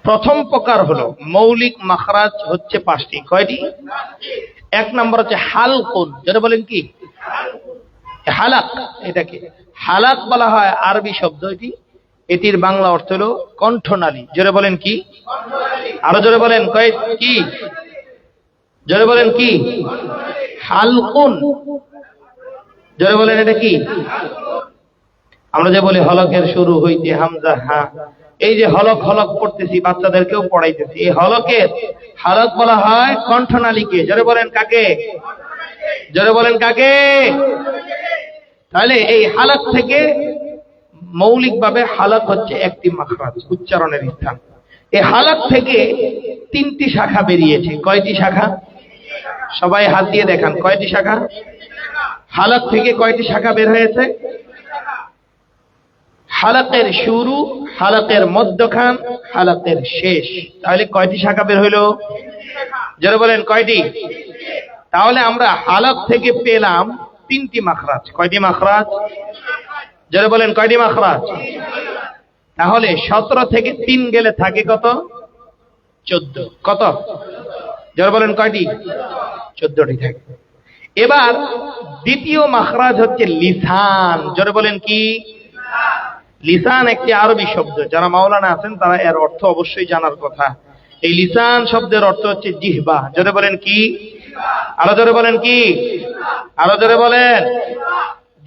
প্রথম প্রকার হলো মৌলিক মাখরাজ হচ্ছে 5টি। কয়টি? 1 নম্বর হচ্ছে হালকুন। যেটা বলেন কি হালাক, এটাকে হালাক বলা হয় আরবি শব্দ। এটির বাংলা অর্থ হলো কণ্ঠনালী। জোরে বলেন কি? আরো জোরে বলেন কি? জোরে বলেন কি? হালকুন। জোরে বলেন এটা কি? আমরা যে বলি হলকের শুরু হইতে হামজা হা, এই যে হলক হলক পড়তেছি, বাচ্চাদেরকেও পড়াইতেছি, এই হলকের হালক বলা হয় কণ্ঠনালীকে। জোরে বলেন কাকে? জোরে বলেন কাকে? তাহলে এই হালক থেকে মৌলিকভাবে হালক হচ্ছে একটি মাখরাজ, উচ্চারণের স্থান। এই হালক থেকে 3টি শাখা বেরিয়েছে। কয়টি শাখা? সবাই হাত দিয়ে দেখান, কয়টি শাখা? হালক থেকে কয়টি শাখা বের হয়েছে? হালকের শুরু, হালকের মধ্যখান, হালকের শেষ। তাহলে কয়টি শাখা বের হইল? যারা বলেন কয়টি? তাহলে আমরা হালক থেকে পেলাম 3টি মাখরাজ। কয়টি মাখরাজ? যারা বলেন কয়টি মাখরাজ? তাহলে 17 থেকে 3 গেলে থাকে কত? 14। কত? যারা বলেন কয়টি? 14টি থাকে। এবার দ্বিতীয় মাখরাজ হচ্ছে লিসান। যারা বলেন কি? লিসান একটি আরবি শব্দ। যারা মাওলানা আছেন তারা এর অর্থ অবশ্যই জানার কথা। এই লিসান শব্দের অর্থ হচ্ছে জিহ্বা। জোরে বলেন কি? আরো জোরে বলেন কি? আরো জোরে বলেন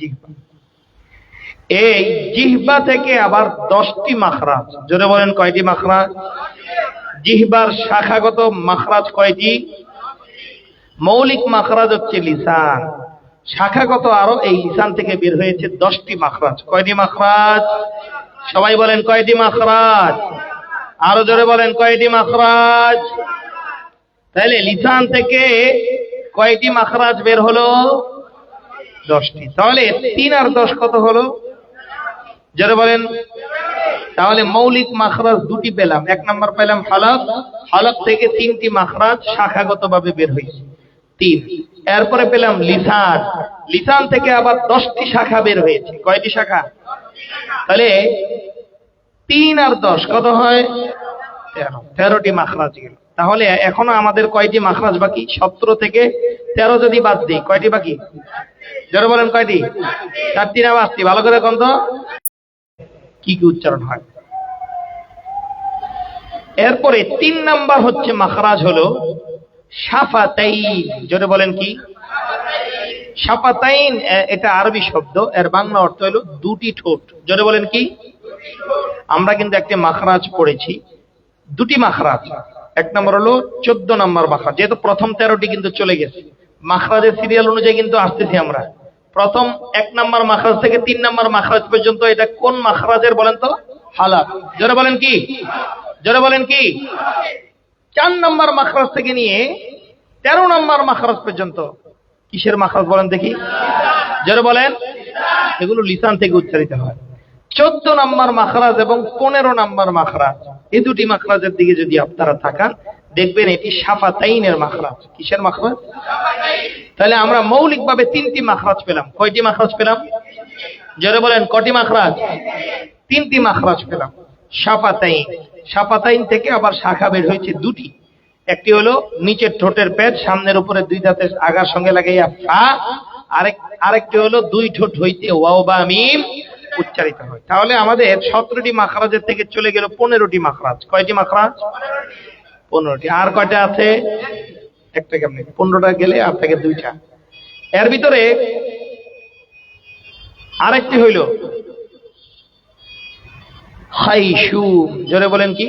জিহ্বা। এই জিহ্বা থেকে আবার 10টি মাখরাজ। জোরে বলেন কয়টি মাখরাজ? জিহ্বার শাখাগত মাখরাজ কয়টি? মৌলিক মাখরাজ হচ্ছে লিসান, শাখাগত আরো এই লিসান থেকে বের হয়েছে 10টি মাখরাজ। কয়টি মাখরাজ? সবাই বলেন কয়টি মাখরাজ? আরো জোরে বলেন কয়টি মাখরাজ? তাহলে লিসান থেকে কয়টি মাখরাজ বের হলো? 10টি। তাহলে 3 আর 10 কত হলো? জোরে বলেন। তাহলে মৌলিক মাখরাজ 2টি পেলাম। 1 নম্বর পেলাম হালক, হালক থেকে 3টি মাখরাজ শাখাগত ভাবে বের হয়েছে 3। এরপরে পেলাম লিসান, লিসান থেকে আবার 10টি শাখা বের হয়েছে। কয়টি শাখা? তাহলে 3 আর 10 কত হয়? 13টি মাখরাজ গেল। তাহলে এখনো আমাদের কয়টি মাখরাজ বাকি? 17 থেকে 13 যদি বাদ দিই কয়টি বাকি? যারা বলেন কয়টি? 4টি না 5টি? ভালো করে কোন তো কি কি উচ্চারণ হয়। এরপরে 3 নাম্বার হচ্ছে মাখরাজ হলো শাফাতাইন। জোরে বলেন কি? শাফাতাইন এটা আরবি শব্দ, এর বাংলা অর্থ হলো 2টি ঠোঁট। জোরে বলেন কি? আমরা কিন্তু একটি মাখরাজ পড়েছি, 2টি মাখরাজ। 1 নম্বর হলো 14 নম্বর মাখরাজ, যেহেতু প্রথম 13টি কিন্তু চলে গেছে, মাখরাজের সিরিয়াল অনুযায়ী কিন্তু আসতেছি আমরা। প্রথম 1 নম্বর মাখরাজ থেকে 3 নম্বর মাখরাজ পর্যন্ত এটা কোন মাখরাজের বলেন তো? হালাক। জোরে বলেন কি? জোরে বলেন কি? 4 নম্বর মাখরাজ থেকে নিয়ে 13 নম্বর মাখরাজ পর্যন্ত কিসের মাখরাজ বলেন দেখি? জোরে বলেন। এগুলো লিসান থেকে উচ্চারিত হয়। 14 নম্বর মাখরাজ এবং 15 নম্বর মাখরাজ, এই 2টি মাখরাজের দিকে যদি আপনারা তাকান দেখবেন এটি শাফাতাইনের মাখরাজ। কিসের মাখরাজ? তাহলে আমরা মৌলিকভাবে 3টি মাখরাজ পেলাম। কয়টি মাখরাজ পেলাম? জোরে বলেন কয়টি মাখরাজ? 3টি মাখরাজ পেলাম। শাফাতাইন, শাফাতাইন থেকে আবার শাখা বের হয়েছে 2টি। একটি হলো নিচের ঠোঁটের পেট, সামনের উপরে 2 দাঁতের আগার সঙ্গে লাগাইয়া ফা। আরেকটি হলো 2 ঠোঁট হইতে ওয়াও বা মিম উচ্চারিত হয়। তাহলে আমাদের 17টি মাখরাজের থেকে চলে গেল 15টি মাখরাজ। কয়টি মাখরাজ? 15টি। আর কয়টা আছে? একটা কেমনে? 15টা গেলে আর থেকে 2টা। এর ভিতরে আরেকটি হইল খাইশুম। জোরে বলেন কি?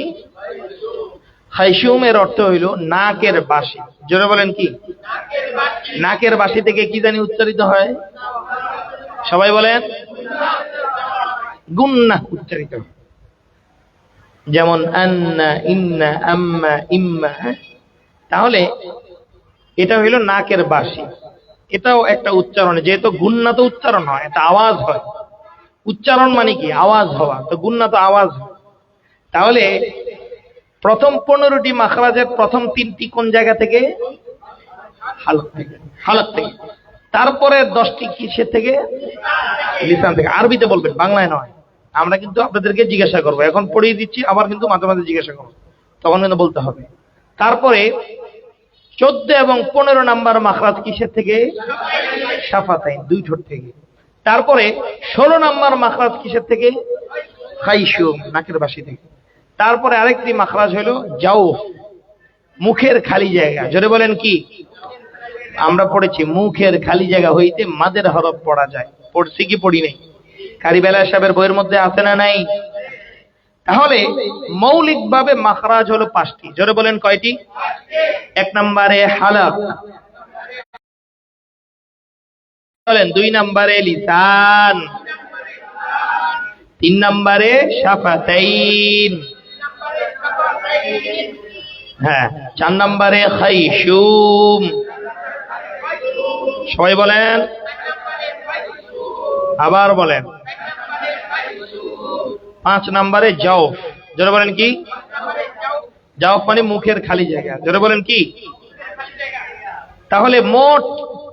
খাইশুম এর অর্থ হইল নাকের বাঁশি। জোরে বলেন কি? নাকের বাঁশি থেকে কি জানি উচ্চারিত হয়? সবাই বলেন। গুন্না উচ্চারিত হয়। যেমন আন্না, ইন্না, আম্মা, ইম্মা। তাহলে এটা হইল নাকের বাঁশি। এটাও একটা উচ্চারণ, যেহেতু গুন্না তো উচ্চারণ হয়, এটা আওয়াজ হয়। উচ্চারণ মানে কি? আওয়াজ হওয়া। তো গুন্না তো আওয়াজ হয়। তাহলে প্রথম 15টি মাখরাজের প্রথম 3টি কোন জায়গা থেকে? হালক থেকে। হালক থেকে। তারপরে 10টি কিসের থেকে? লিসান থেকে। আরবিতে বলবেন, বাংলায় নয়। আমরা কিন্তু আপনাদেরকে জিজ্ঞাসা করবো, এখন পড়িয়ে দিচ্ছি, আবার কিন্তু মাঝে মাঝে জিজ্ঞাসা করবো, তখন কিন্তু বলতে হবে। তারপরে 14 এবং 15 নাম্বার মাখরাজ কিসের থেকে? শাফাতাইন, দুই ঠোঁট থেকে। তারপরে 16 নাম্বার মাখরাজ কিসের থেকে? খাইশুম, নাকের বাসি থেকে। তারপরে আরেকটি মাখরাজ হলো জাউফ, মুখের খালি জায়গা। জোরে বলেন কি? আমরা পড়েছি মুখের খালি জায়গা হইতে মাদের হরফ পড়া যায়। পড়ছি কি পড়ি নাই? কারি বেলা সাহেবের বইয়ের মধ্যে আছে না নাই? তাহলে মৌলিকভাবে মাখরাজ হলো 5টি। জোরে বলেন কয়টি? 1 নম্বরে হালাক, বলেন 2 নম্বরে লিসান, 3 নম্বরে শাফাতাইন, হ্যাঁ 4 নম্বরে খাইশুম। সবাই বলেন, আবার বলেন। 5 নম্বরে জাউফ। জোরে বলেন কি? জাউফ মানে মুখের খালি জায়গা। জোরে বলেন কি? তাহলে মোট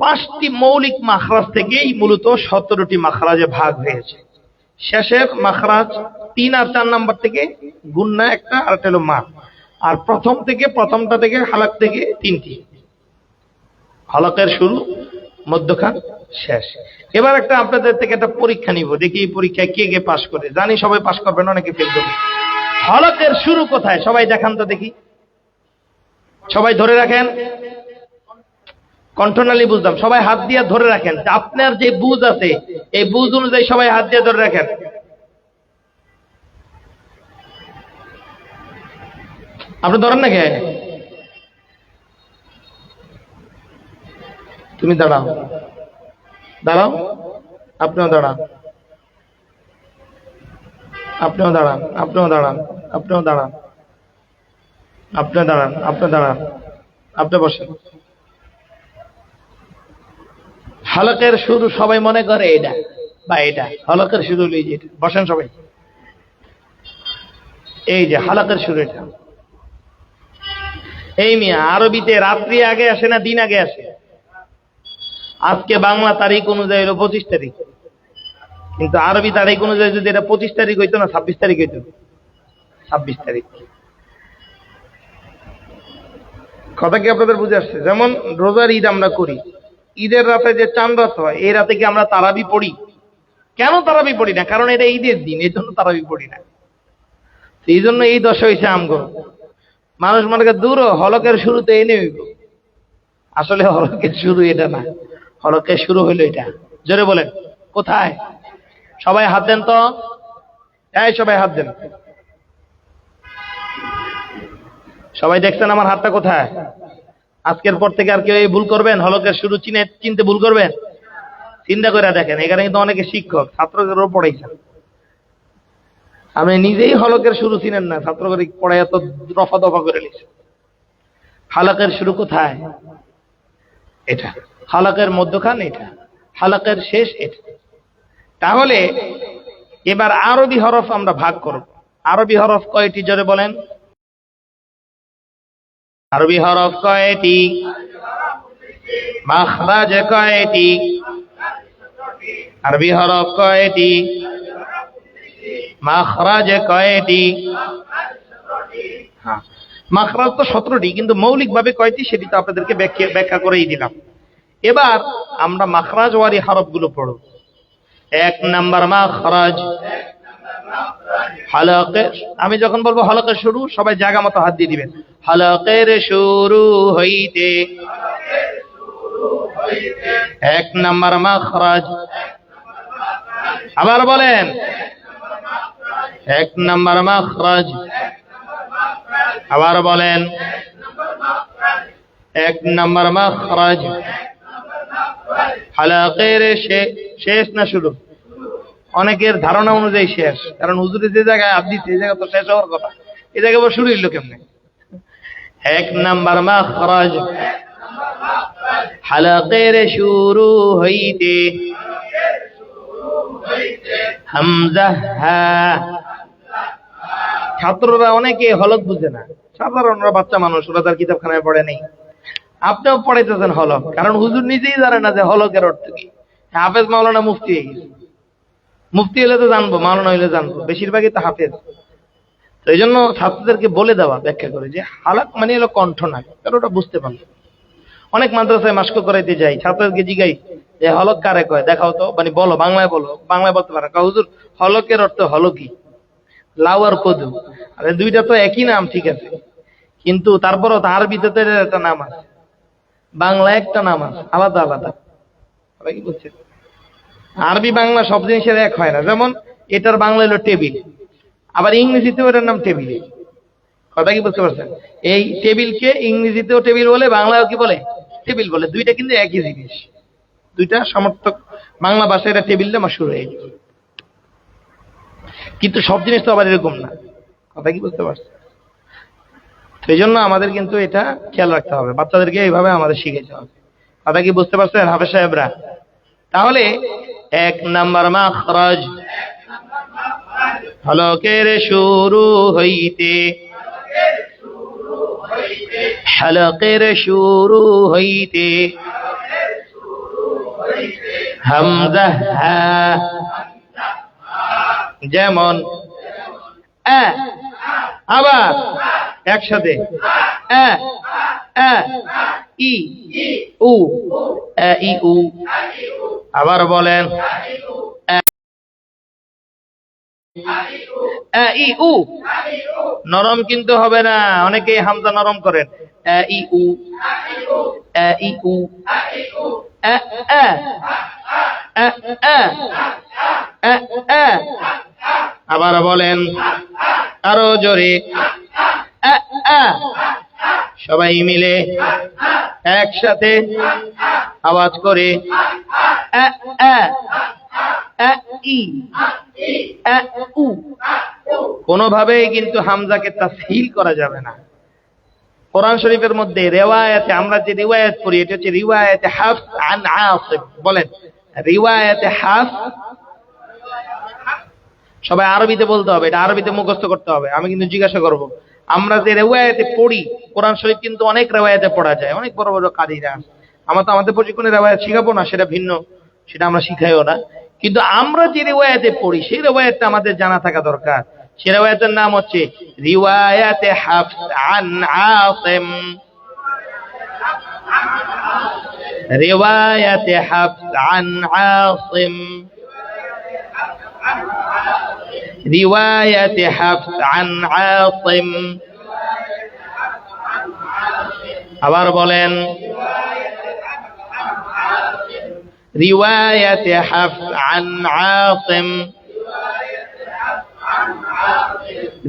5টি মৌলিক মাখরাজ থেকেই মূলত 17টি মাখরাজে ভাগ হয়েছে। শেষের মাখরাজ 3 আর 4 নাম্বার থেকে গুন্না একটা, আর একটা হলো মা। আর প্রথমটা থেকে হালাক থেকে 3টি। হালাকের শুরু, মধ্যখান, শেষ। এবার একটা আপনাদের থেকে একটা পরীক্ষা নিব, দেখি এই পরীক্ষায় কে কে পাশ করে। জানি সবাই পাশ করবেন, অনেকে ফেল করবে। হালাকের শুরু কোথায় সবাই দেখান তো দেখি। সবাই ধরে রাখেন, কণ্ঠনালী বুঝলাম, সবাই হাত দিয়ে ধরে রাখেন। আপনার যে বুঝ আছে এই বুঝ অনুযায়ী সবাই হাত দিয়ে ধরে রাখেন। আপনি ধরেন না কে? তুমি দাঁড়াও, দাঁড়াও, আপনিও দাঁড়ান, আপনিও দাঁড়ান, আপনিও দাঁড়ান, আপনিও দাঁড়ান, আপনি দাঁড়ান, আপনি দাঁড়ান, আপনি বসেন। হালকের শুরু সবাই মনে করে এটা বা এটা, হালকের শুরু হলো এই যে এটা। বসেন সবাই। এই যে হালকের শুরু এটা। এই মিয়া, আরবিতে রাত্রি আগে আসে না দিন আগে আসে? আজকে বাংলা তারিখ অনুযায়ী হলো 25 তারিখ, কিন্তু আরবি তারিখ অনুযায়ী যদি এটা 25 তারিখ হইতো না 26 তারিখ হইতো? 26 তারিখ। কথা কি আপনাদের বুঝে আসছে? যেমন রোজার ঈদ আমরা করি, ঈদের রাতে যে চাঁদ রাত হয়, এই রাতে কি আমরা তারাবি পড়ি? কেন তারাবি পড়ি না? কারণ এটা ঈদের দিন, এই জন্য তারাবি পড়ি না। এই জন্য এই দশা হয়েছে আমগো। মানুষ মনে করে দূর হলকের শুরুতে এনে হইব, আসলে হলকের শুরু এটা না, হলকের শুরু হইলো এটা। জোরে বলেন কোথায়? সবাই হাত দেন তো, এই সবাই হাত দেন। সবাই দেখছেন আমার হাতটা কোথায়? আজকের পর থেকে আর কেউ এই ভুল করবেন? হলকের শুরু চিনতে ভুল করবেন? চিন্তা করে দেখেন, এখানে কিন্তু অনেকে শিক্ষক ছাত্রদেরও পড়াইছেন। আপনি নিজেই হলকের শুরু চিনেন না, ছাত্রকে পড়াই এত রফা দফা করে নিচ্ছেন। হালাকের শুরু কোথায়? এটা। হালাকের মধ্যখান এটা, হালাকের শেষ এটা। তাহলে এবার আরবি হরফ আমরা ভাগ করব। আরবি হরফ কয়টি জোরে বলেন? আরবি হরফ কয়টি? মাখরাজ কয়টি? আরবি হরফ কয়টি? মাখরাজ কয়টি? হ্যাঁ, মাখরাজ তো 17টি, কিন্তু মৌলিকভাবে কয়টি সেটি তো আপনাদেরকে ব্যাখ্যা করেই দিলাম। এবার আমরা মাখরাজ ওয়ারি হরফগুলো পড়ব। 1 নাম্বার মাখরাজ হালাকের। আমি যখন বলবো হালাকের শুরু, সবাই জায়গা মতো হাত দিয়ে দিবেন। হালাকের শুরু হইতে 1 নাম্বার মাখরাজ। আবার বলেন 1 নাম্বার মাখরাজ। আবার বলেন 1 নাম্বার মাখরাজ। হালাকের শেষ না শুরু? অনেকের ধারণা অনুযায়ী শেষ, কারণ হুজুরে যে জায়গায় হাত দিচ্ছে এই জায়গা তো শেষ হওয়ার কথা, এই জায়গায় আবার শুরু হইল কেমনে? 1 নাম্বার মাখরাজ হালাকের শুরু হইতে হামজা হা। ছাত্ররা অনেকে হলক বুঝে না, সাধারণরা বাচ্চা মানুষ, ওরা তার কিতাবখানায় পড়ে নেই। আপনিও পড়াইতেছেন হলক, কারণ হুজুর নিজেই জানে না যে হলকের অর্থ কি। হাফেজ মাওলানা মুফতি হয়ে গেছে। মুফতি হলে তো জানবো, মাওলানা হইলে জানবো, বেশিরভাগই তো হাফেজ। তো এই জন্য ছাত্রদেরকে বলে দেওয়া, ব্যাখ্যা করে যে হালাক মানে হলো কণ্ঠনাক, কারণ ওটা বুঝতে পারলো। অনেক মাদ্রাসায় মাস্ক করাইতে যাই, ছাত্রদেরকে জিগাই যে হলক কারে কয় দেখাও তো, মানে বলো, বাংলায় বলো। বাংলায় বলতে পারে, হুজুর হলকের অর্থ হলো কি? লাউ আর কদু, আরে দুইটা তো একই নাম, ঠিক আছে, কিন্তু তারপরও তার ভিতরে একটা নাম আছে, বাংলায় একটা নাম আছে, আলাদা আলাদা। সবাই কি বলছে? আরবি বাংলা সব জিনিসের এক হয় না। যেমন এটার বাংলা হলো টেবিল, আবার ইংরেজিতেও এটার নাম টেবিল। কথা কি বুঝতে পারছেন? এই টেবিলকে ইংরেজিতেও টেবিল বলে, বাংলায়ও কি বলে? টেবিল বলে। দুইটা কিন্তু একই জিনিস, দুইটা সমর্থক। বাংলা ভাষায় এটা টেবিলটা মাশহুর হয়ে গেছে, কিন্তু সব জিনিস তো আবার এরকম না। কথা কি বুঝতে পারছেন? সেই জন্য আমাদের কিন্তু এটা খেয়াল রাখতে হবে, বাচ্চাদেরকে এইভাবে আমাদের শিখাইতে হবে। কথা কি বুঝতে পারছেন হাফেজ সাহেবরা? তাহলে 1 নাম্বার মাখরাজ, হলকের শুরু হইতে, হলকের শুরু হইতে হামজা হা, যেমন আ, আবার একসাথে আ, আ, ই, উ, আ, ই, উ। আবার বলেন ই, উ। নরম কিন্তু হবে না, অনেকেই হামজা নরম করেন। ই, উ, ই, উ, আবার বলেন আরো জোরে, সবাই মিলে একসাথে আওয়াজ করে ই, উ। কোনোভাবেই কিন্তু হামজাকে তাসহিল করা যাবে না। কোরআন শরীফের মধ্যে রিওয়ায়াতে, আমরা যে রিওয়ায়াত পড়ি, এটা হচ্ছে রিওয়ায়াতে হাফস আন আসিম। বলেন রিওয়ায়াতে হাফস। সবাই আরবিতে বলতে হবে, এটা আরবিতে মুখস্থ করতে হবে। আমি কিন্তু জিজ্ঞাসা করব, আমরা যে রিওয়ায়াতে পড়ি, কোরআন শরীফ কিন্তু অনেক রিওয়ায়াতে পড়া যায়, অনেক বড় বড় কারীরা। আমরা তো আমাদের প্রশিক্ষণে রিওয়ায়াত শিখাবো না, সেটা ভিন্ন, সেটা আমরা শিখাইও না। কিন্তু আমরা যে রিওয়ায়াতে পড়ি, সেই রিওয়ায়াতটা আমাদের জানা থাকা দরকার। সেই রিওয়ায়াতের নাম হচ্ছে রিওয়ায়াতে হাফস আন আসিম। রিওয়ায়াতে হাফস আন আসিম, রিওয়ায়াতে হাফস আন আসিম। আবার বলেন রিওয়ায়াতে হাফস আন আসিম,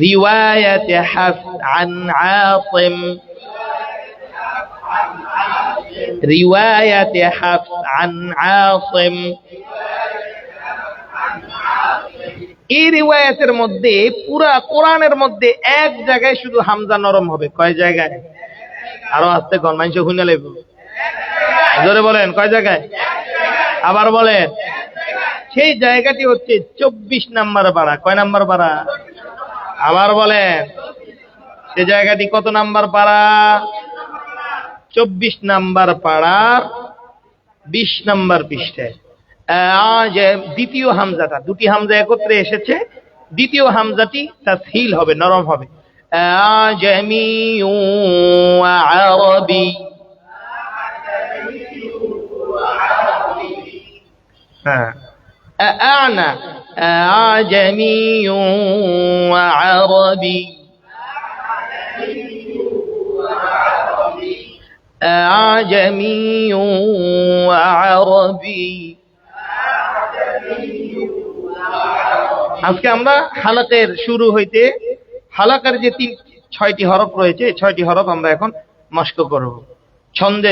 রিওয়ায়াতে হাফস আন আসিম, রিওয়ায়াতে হাফস আন আসিম। এই রিওয়ায়াতের মধ্যে, পুরা কোরআনের মধ্যে এক জায়গায় শুধু হামজা নরম হবে। কয় জায়গায়? আরো আস্তে কোন, মানুষ শুনে লেব, জোরে বলেন কয় জায়গায়? আবার বলেন, সেই জায়গাটি হচ্ছে 24 নাম্বার পারা। কয় নাম্বার পারা? আবার বলেন, সে জায়গাটি কত নাম্বার পারা? 24 নাম্বার পাড়ার 20 নাম্বার পৃষ্ঠায়। দ্বিতীয় হামজাটা, দুটি হামজা একত্রে এসেছে, দ্বিতীয় হামজাটি তাসহিল হবে, নরম হবে। আজমিউ ওয়া আরবি। হ্যাঁ, আনা আজমিউ ওয়া আরবি, আজমিউ ওয়া আরবি। আজকে আমরা হালাকের শুরু হইতে, হালাকার যে 6টি হরফ রয়েছে, 6টি হরফ আমরা এখন মস্ক করব ছন্দে।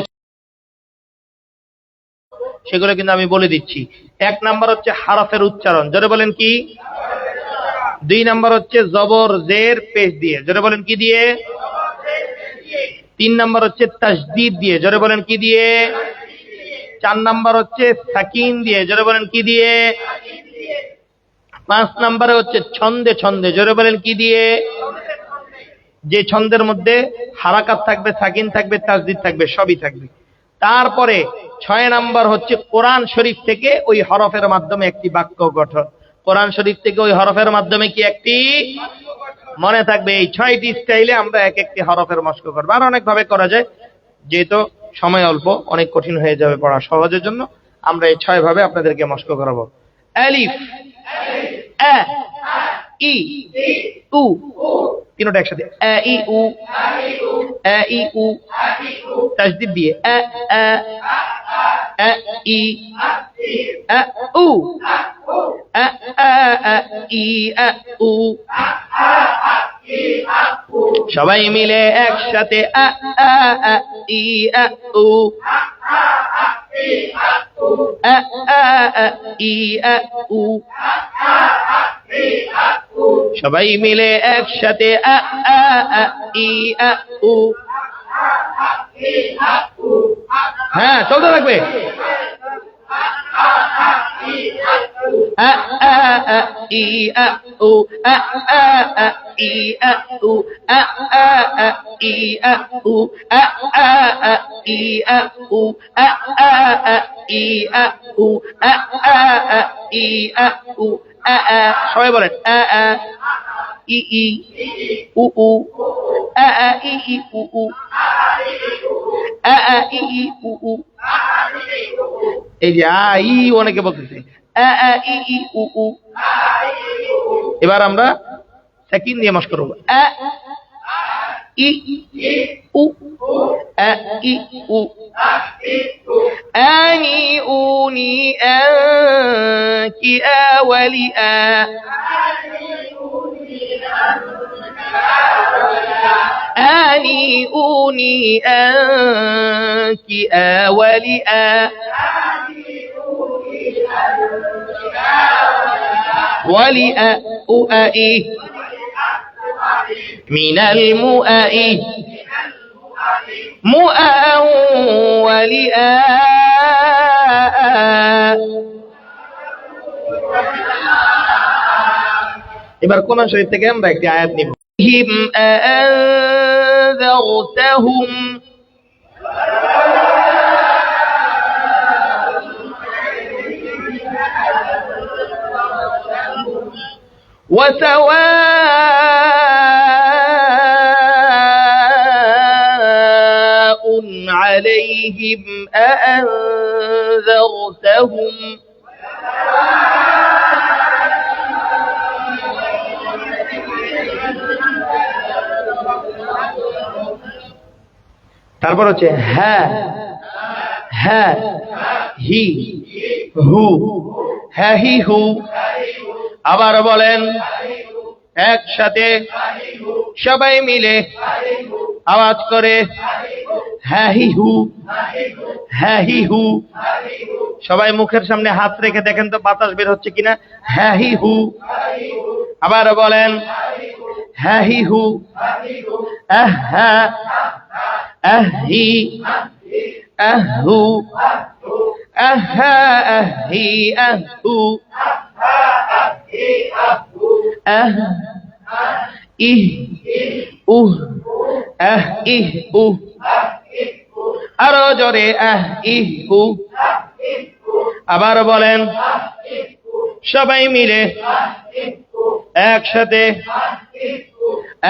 সেগুলো কিন্তু আমি বলে দিচ্ছি। 1 নাম্বার হচ্ছে হারফের উচ্চারণ, জোরে বলেন কি? 2 নাম্বার হচ্ছে জবর জের পেশ দিয়ে, জোরে বলেন কি দিয়ে? 3 নাম্বার হচ্ছে তাসদীদ দিয়ে, জোরে বলেন কি দিয়ে? 4 নাম্বার হচ্ছে সাকিন দিয়ে, জোরে বলেন কি দিয়ে? 5 নাম্বারে হচ্ছে ছন্দে ছন্দে, জোরে বলেন কি দিয়ে? যে ছন্দের মধ্যে হারাকাত থাকবে, সাকিন থাকবে, তাসদীদ থাকবে, সবই থাকবে। তারপরে 6 নাম্বার হচ্ছে কোরআন শরীফ থেকে ওই হরফের মাধ্যমে একটি বাক্য গঠন। কোরআন শরীফ থেকে ওই হরফের মাধ্যমে কি একটি মনে থাকবে। এই 6টি স্টাইলে আমরা এক একটি হরফের মস্ক করবো। আর অনেক ভাবে করা যায়, যেহেতু সময় অল্প, অনেক কঠিন হয়ে যাবে পড়া সহজের জন্য আমরা এই 6 ভাবে আপনাদেরকে মস্ক করাবো। আলিফ, আ, ই, উ, তিনটা একসাথে, আ ই উ, আ ই উ, তাসদীদ দিয়ে, আ আ, আ ই, আ উ, আ আ আ ই আ উ। সবাই মিলে একসাথে, আ আ আ ই আ উ, আ আ আ ই আ উ। সবাই মিলে একসাথে, আ আ আ ই আ উ। হ্যাঁ, চলতে থাকবে। আ আ আ ই আ উ, আ আ আ ই আ উ, আ আ আ ই আ উ, আ আ আ ই আ উ, আ আ আ ই আ উ, আ আ আ ই আ উ, আ আ। সবাই বলেন, আ আ ই ই উ উ, আ আ ই ই উ উ, আ আ ই ই উ উ। এই যে আ ই অনেকে বলতেছে, আ আ ই ই উ উ। এবার আমরা সাকিন দিয়ে মস্ক করব, আ ই উ, আ ই উ। আনি উনি আকি আওয়ালি আ, আনি উনি আকি আওয়ালি আ, ওয়ালি আ উ আ ই মিনাল মুআই মুআ ওয়ালি আ। এবার কোরআন শরীফ থেকে আমরা একটি আয়াত নিব। হিম আনযারতাহুম, وسواء عليهم أأنذرتهم তারপর হচ্ছে হ্যাঁ হ্যাঁ হি হু, হ্যাঁ হি হু। আবার বলেন একসাথে সবাই মিলে আওয়াজ করে, হ্যাঁ হি হু, হ্যাঁ হি হু। সবাই মুখের সামনে হাত রেখে দেখেন তো বাতাস বের হচ্ছে কিনা, হ্যাঁ হি হু। আবার বলেন হ্যাঁ হি হু, আহ হ্যাঁ, আহ হি, আহ হু, আহ হ্যাঁ, আহ হি, আহ হু, আহ ইহ উহ, আহ ইহ উহ। আরো জোরে, আহ ইহ উহ। আবার বলেন সবাই মিলে একসাথে,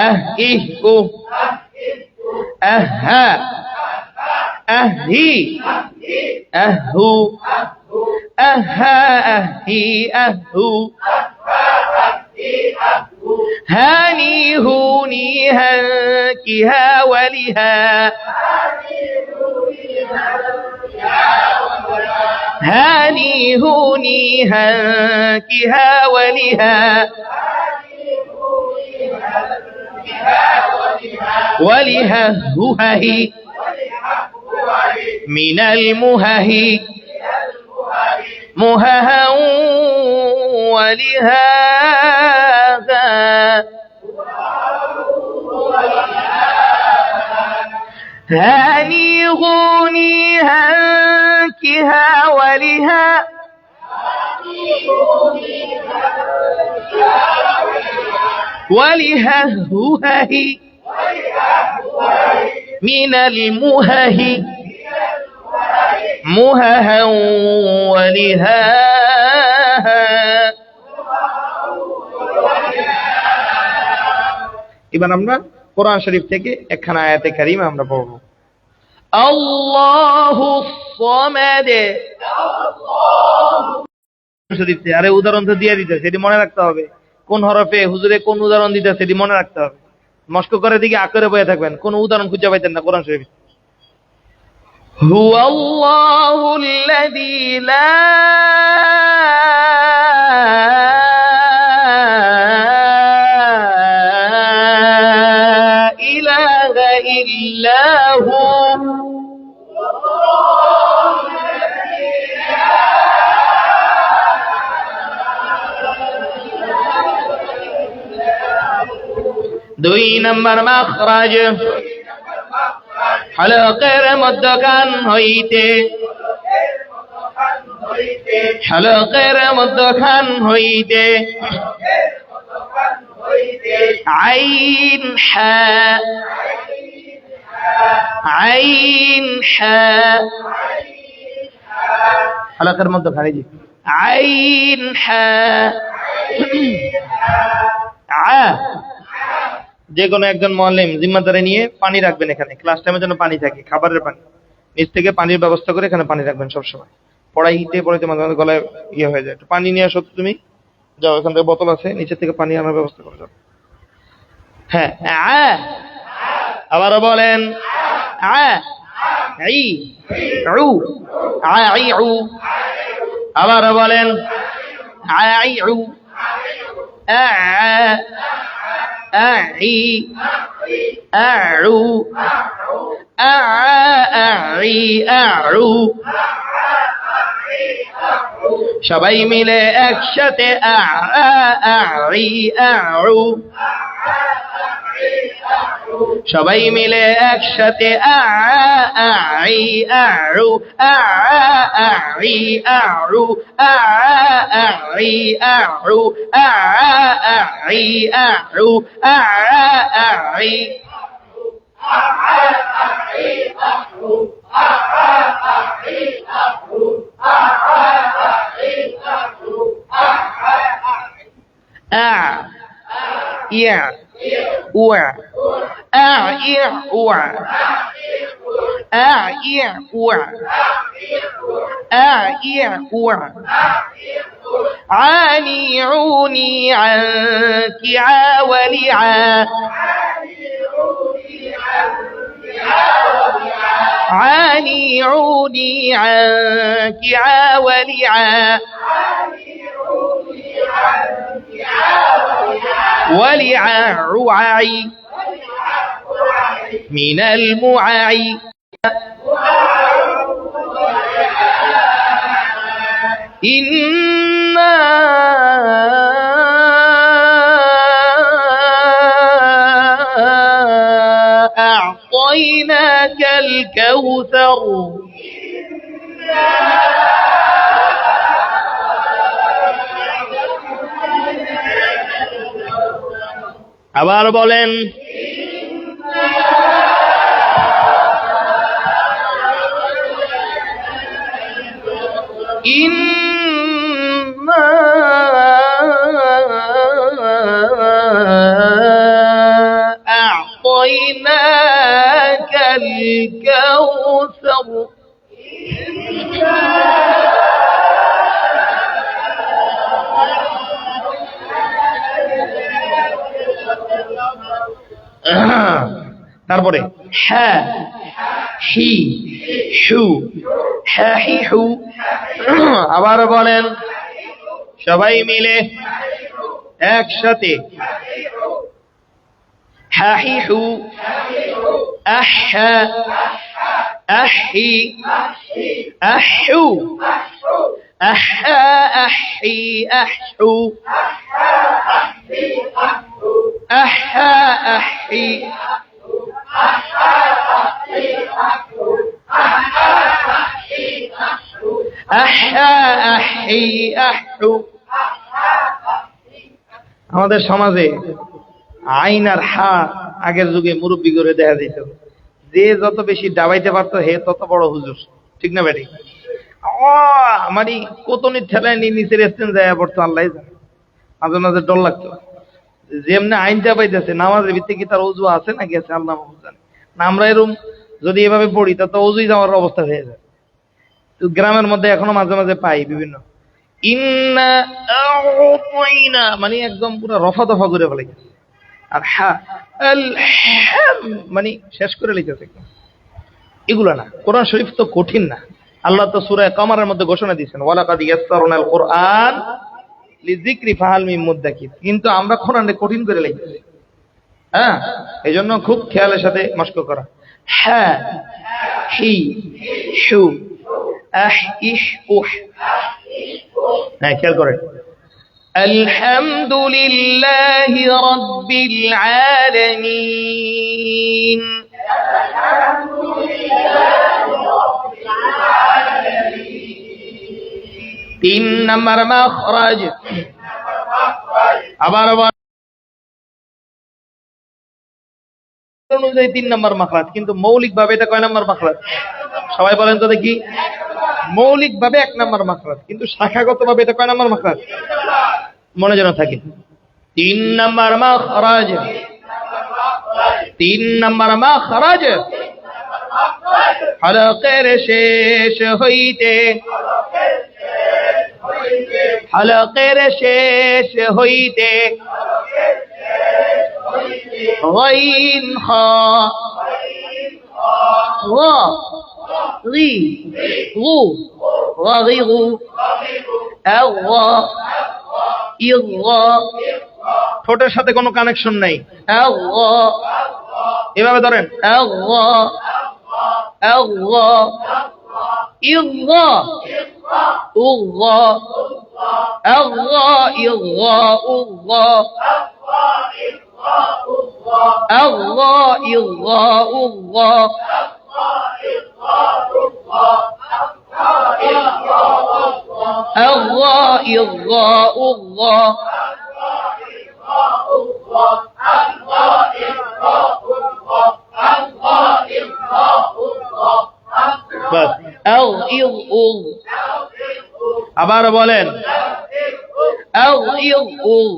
আহ ইহ উহ, আহ হ্যাঁ, আহ হি, আহ হু, আহ হ্যাঁ, আহ হি, আহ হু। هاني هوني هاكي ها ولها، هاني هوني هاكي ها ولها، ولها ههي من المههي مهها ولهذا هاني غوني هانكها ولها، ولها ههي من المههي مهها ولها এবার আমরা কোরআন শরীফ থেকে একখানা আয়াতে কারিমা আমরা পড়ব। আল্লাহুস সামাদ। শরীফ থেকে আরে উদাহরণ তো দিয়ে দিতে, সেটি মনে রাখতে হবে। কোন হরফে হুজুরে কোন উদাহরণ দিতে সেটি মনে রাখতে হবে। মস্ক করে দিকে আকরে বয়ে থাকবেন, কোন উদাহরণ খুঁজে পাইতেন না কোরআন শরীফ। হুয়াল্লাহুল্লাযী লা ইলাহা ইল্লা হু। দুই নম্বর মাখরাজ, হলকের মধ্যখান হইতে, হলকের মধ্যখান হইতে আইন হা, আইন হা, হলকের মধ্যখান আইন হা আ। যে কোনো একজন মুআল্লিম জিম্মাদারি নিয়ে পানি রাখবেন এখানে, ক্লাস টাইমের জন্য পানি থাকে, খাবারের পানি, নিচ থেকে পানির ব্যবস্থা করে এখানে পানি রাখবেন সবসময়। পড়াইতে মাঝে মাঝে গলায় ইয়ে হয়ে যায়, একটু পানি নিয়ে আসো তুমি, যাও এখান থেকে বোতল আছে, নিচে থেকে পানি আনার ব্যবস্থা করে যাও। হ্যাঁ, আবারও বলেন আবারও বলেন أعي أعو أعي أعو সবাই মিলে একসাথে أعي أعو সবাই মিলে একসাথে أعي أعو أعي أعو أعي أعو أعي أعو أعي عاني عوني عنك عاولعا عاني عوني عنك عاولعا ولع رععي من المععي إنا أعطيناك الكوثر আবার বলেন ইন্না আ'তাইনাকাল কাউসার। তারপরে হ্যাঁ হি হু, হ্যাঁ হি হু। আবার বলেন সবাই মিলে একসাথে হ্যাঁ হি হু আহা আহি আহু আহা আহি আহু আহা আহি আমাদের সমাজে আইন আর হা আগের যুগে মুরব্বী করে দেখা যেত, যে যত বেশি ডাবাইতে পারতো হে তত বড় হুজুর, ঠিক না বেটি? আমারই কোতনির ঠেলায় নিয়ে নিচে রেস্টেন যায় পড়তো, আল্লাহ জানে। মাঝে মাঝে ডর লাগতো যেমনি আইনটা পাইতেছে নামাজের ভিত্তি কি তার অজু আছে না গেছে আল্লাহ জানে না। আমরা এরকম যদি এভাবে পড়ি তা তো অজুই যাওয়ার অবস্থা হয়ে যায়। তো গ্রামের মধ্যে এখনো মাঝে মাঝে পাই বিভিন্ন ইন্না আ'তাইনা মানে একদম পুরো রফা দফা করে ফেলে গেছে। আর মানে শেষ করে লিখেছে। এগুলো না, কোরআন শরীফ তো কঠিন না। আল্লাহ তো সূরা কামারের মধ্যে ঘোষণা দিয়েছেন ওয়ালাকাদ ইয়াসসারনাল কুরআন লিযিকরি ফাহাল মিন মুদ্দাকির। কিন্তু আমরা কোরআনে কঠিন করে লিখেছি। হ্যাঁ, এজন্য খুব খেয়ালের সাথে মস্ক করা। হ্যাঁ, হি, শু, আহ, ইহ, উহ। হ্যাঁ, খেয়াল করেন। আলহামদুলিল্লাহি রাব্বিল আলামিন। 3 নম্বর মাখরাজ। আবার অনুযায়ী 3 নম্বর মাখরাজ, কিন্তু মৌলিক ভাবে এটা কয় নম্বর মাখরাজ? সবাই বলেন তো দেখি। মৌলিক ভাবে 1 নম্বর মাখরাজ, কিন্তু শাখাগত ভাবে এটা কয় নম্বর মাখরাজ? মনে যেন থাকে। 3 নম্বর মাখরাজ। 3 নম্বর মাখরাজ। হলকের শেষ হইতে, হলকের শেষ হইতে গাইন খা ওয়া রি গু গাগিগু আওয়া ইগা। ঠোঁটের সাথে কোনো কানেকশন নাই। আওয়া এভাবে ধরেন। আওয়া আওয়া ইগা উগা আওয়া ইগা উগা আওয়া ইগা উগা আওয়া ইগা উগা। বাস। আও ইগ উগ। আবার বলেন। আও ইগ উগ।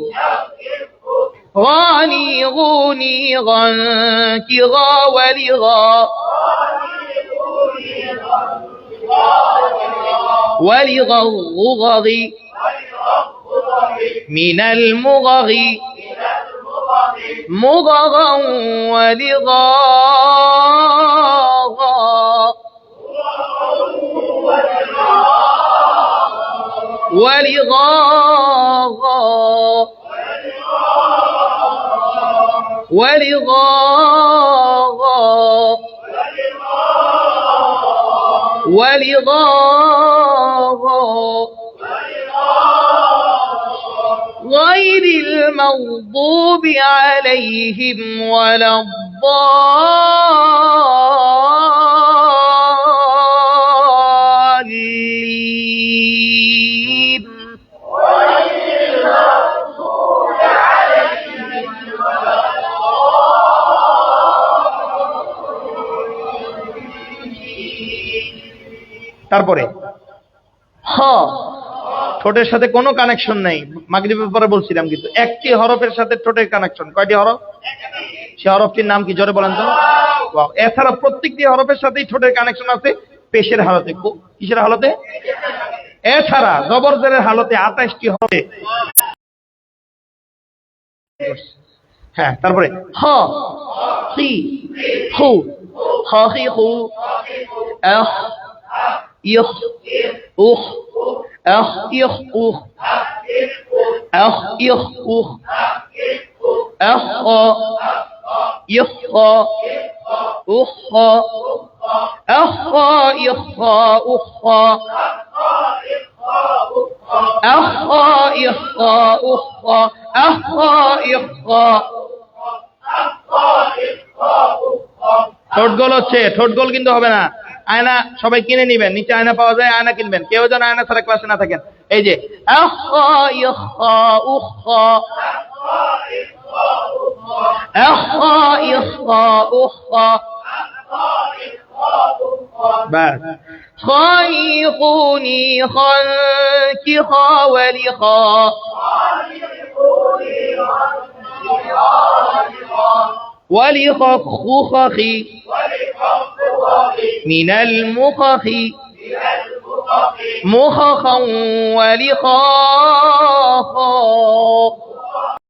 غاني غوني غانكي غا ولغا ولغا غغغي من المغغي مغغا ولغا ولغا ولغا ولغا غير المغضوب عليهم ولا الضالين. তারপরে হ, ঠোঁটের সাথে কোনো কানেকশন নাই। মাগরিবের পরে বলছিলাম, কিন্তু একটি হরফের সাথে ঠোঁটের কানেকশন। কয়টি হরফ? সে হরফটির নাম কি জোরে বলেন তো? ওয়াও। এছাড়া প্রত্যেকটি হরফের সাথেই ঠোঁটের কানেকশন আছে পেশের হালতে। কিসের হালতে? এছাড়া জবরজের হালতে 28টি হরফে। হ্যাঁ, তারপরে হ, হি, হু, হ, হি, হু, আহ, ইহ, উহ, আহ, ইহ, উহ, আহ, ইহ, উহ, আহ, ইহ, উহ, আহ, ইহ, উহ, আহ, ইহ, উহ, আহ, ইহ। ঠোঁট গোল হচ্ছে, ঠোঁট গোল কিন্তু হবে না। আয়না সবাই কিনে নিবেন, নিচে আয়না পাওয়া যায়, আয়না কিনবেন। কেউ যেন আয়না ছাড়া ক্লাসে না থাকেন। এই যে আহ, ইহ, উহ, আহ, ইহ, উহ, بس خيقوني خنكخا ولخا ولخخخخي من المخخ مخخا ولخاخا